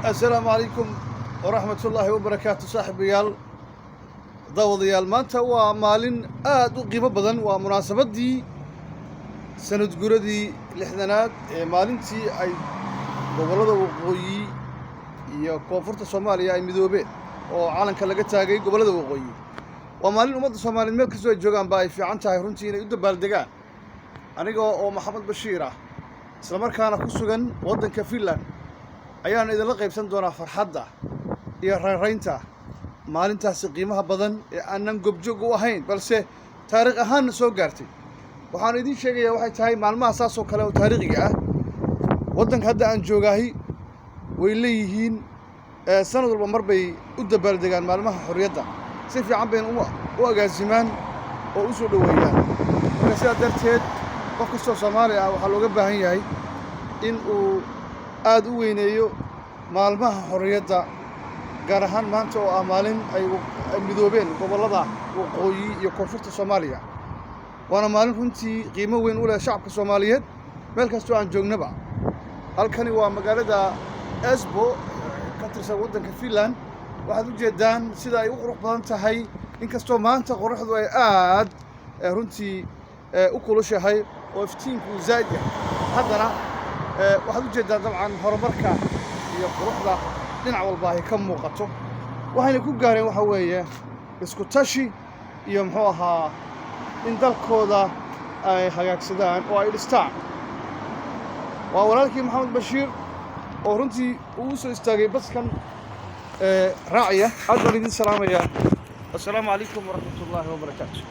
السلام عليكم ورحمة الله وبركاته صاحبيال داوديال maanta waa maalin aad u qiimo badan waa munaasabadii sanad guuradii lixdanaad ee maalintii ay gobolada waqooyi iyo koonfurta Soomaaliya ay midoobeen oo calanka laga taagay gobolada waqooyi waa maalin ummadda Soomaaliyeed meel kasta oo joogaan baa ay fiican tahay runtii inay u dabaaldegaan aniga oo Maxamed Bashiir ah isla markaana ku sugan waddanka Finland ayaan idinla qaybsan doonaa farxadda iyo raynta maalintaasi qiimaha badan ee aanan gobjoog u ahayn balse taariikh ahaan soo gaartay waxaan idin sheegayaa waxay tahay maalmaha saas oo kale oo taariikhiga ah waddanka hadda aan joogahay way leeyihiin sanad walba mar bay u dabaaldegaan maalmaha xorriyadda si fiican bay u agaasimaan oo u soo dhaweeyaan marka sidaa darteed qof kastoo Soomaali ah waxaa looga baahan yahay in uu aad u weyneeyo maalmaha xorriyadda gaar ahaan maanta oo ah maalin ay midoobeen gobolada waqooyi iyo koonfurta Soomaaliya waana maalin runtii qiimo weyn u leh shacabka Soomaaliyeed meel kastoo aan joognaba halkani waa magaalada Espoo ka tirsan waddanka Finland waxaad u jeedaan sida ay u qurux badan tahay inkastoo maanta qorraxdu ay aad runtii u kulushahay oo iftiinku zaid yahay haddana waxaad u jeedaan dabcan horumarka iyo quruxda dhinac walba ay ka muuqato waxayna ku gaareen waxa weeye isku tashi iyo muxuu ahaa in dalkooda ay hagaagsadaan oo ay dhistaan waa walaalkii Maxamed Bashiir oo runtii uu soo istaagay baskan raaciya aad baan idin salaamayaa assalaamu calaykum waraxmatullaahi wabarakaatuh